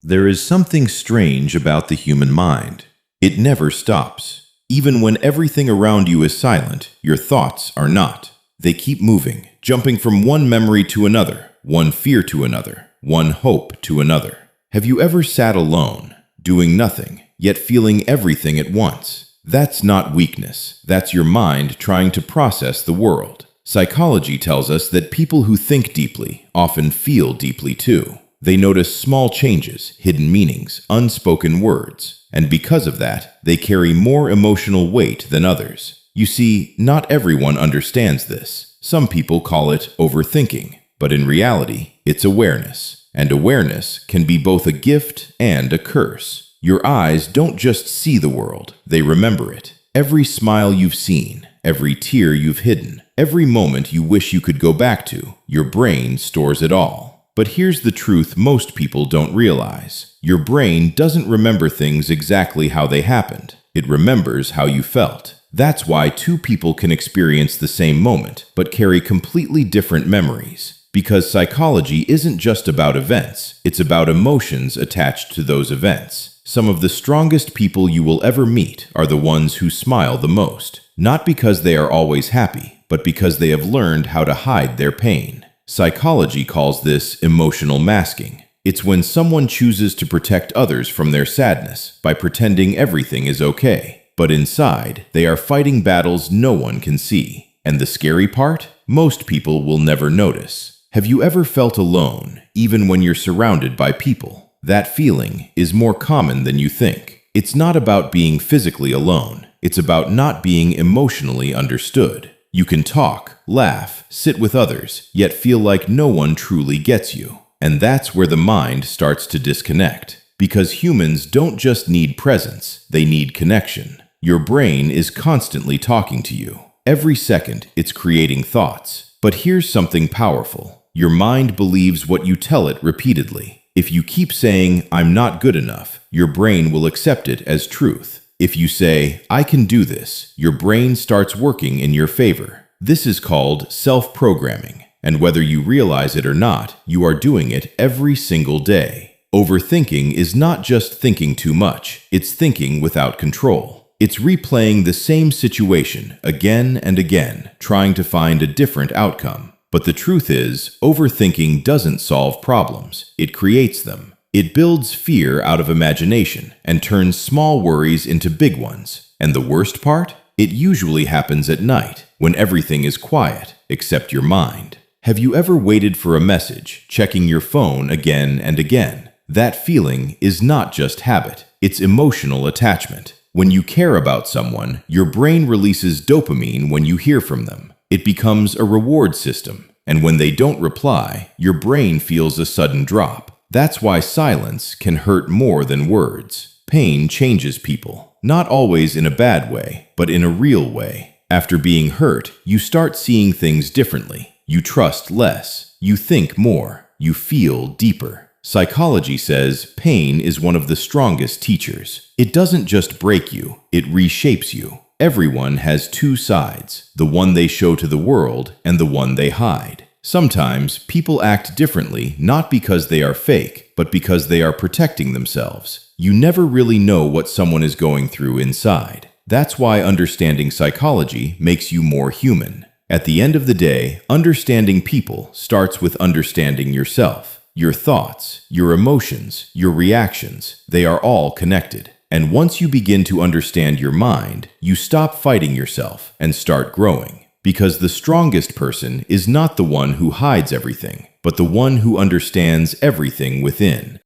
There is something strange about the human mind. It never stops. Even when everything around you is silent, your thoughts are not. They keep moving, jumping from one memory to another, one fear to another, one hope to another. Have you ever sat alone, doing nothing, yet feeling everything at once? That's not weakness. That's your mind trying to process the world. Psychology tells us that people who think deeply often feel deeply too. They notice small changes, hidden meanings, unspoken words, and because of that, they carry more emotional weight than others. You see, not everyone understands this. Some people call it overthinking, but in reality, it's awareness. And awareness can be both a gift and a curse. Your eyes don't just see the world, they remember it. Every smile you've seen, every tear you've hidden, every moment you wish you could go back to, your brain stores it all. But here's the truth most people don't realize. Your brain doesn't remember things exactly how they happened. It remembers how you felt. That's why two people can experience the same moment, but carry completely different memories. Because psychology isn't just about events, it's about emotions attached to those events. Some of the strongest people you will ever meet are the ones who smile the most. Not because they are always happy, but because they have learned how to hide their pain. Psychology calls this emotional masking. It's when someone chooses to protect others from their sadness by pretending everything is okay. But inside, they are fighting battles no one can see. And the scary part? Most people will never notice. Have you ever felt alone, even when you're surrounded by people? That feeling is more common than you think. It's not about being physically alone. It's about not being emotionally understood. You can talk, laugh, sit with others, yet feel like no one truly gets you. And that's where the mind starts to disconnect. Because humans don't just need presence, they need connection. Your brain is constantly talking to you. Every second, it's creating thoughts. But here's something powerful. Your mind believes what you tell it repeatedly. If you keep saying, "I'm not good enough," your brain will accept it as truth. If you say, "I can do this," your brain starts working in your favor. This is called self-programming. And whether you realize it or not, you are doing it every single day. Overthinking is not just thinking too much. It's thinking without control. It's replaying the same situation again and again, trying to find a different outcome. But the truth is, overthinking doesn't solve problems. It creates them. It builds fear out of imagination and turns small worries into big ones. And the worst part? It usually happens at night, when everything is quiet, except your mind. Have you ever waited for a message, checking your phone again and again? That feeling is not just habit, it's emotional attachment. When you care about someone, your brain releases dopamine when you hear from them. It becomes a reward system, and when they don't reply, your brain feels a sudden drop. That's why silence can hurt more than words. Pain changes people, not always in a bad way, but in a real way. After being hurt, you start seeing things differently. You trust less. You think more. You feel deeper. Psychology says pain is one of the strongest teachers. It doesn't just break you, it reshapes you. Everyone has two sides, the one they show to the world and the one they hide. Sometimes people act differently not because they are fake, but because they are protecting themselves. You never really know what someone is going through inside. That's why understanding psychology makes you more human. At the end of the day, understanding people starts with understanding yourself. Your thoughts, your emotions, your reactions, they are all connected. And once you begin to understand your mind, you stop fighting yourself and start growing. Because the strongest person is not the one who hides everything, but the one who understands everything within.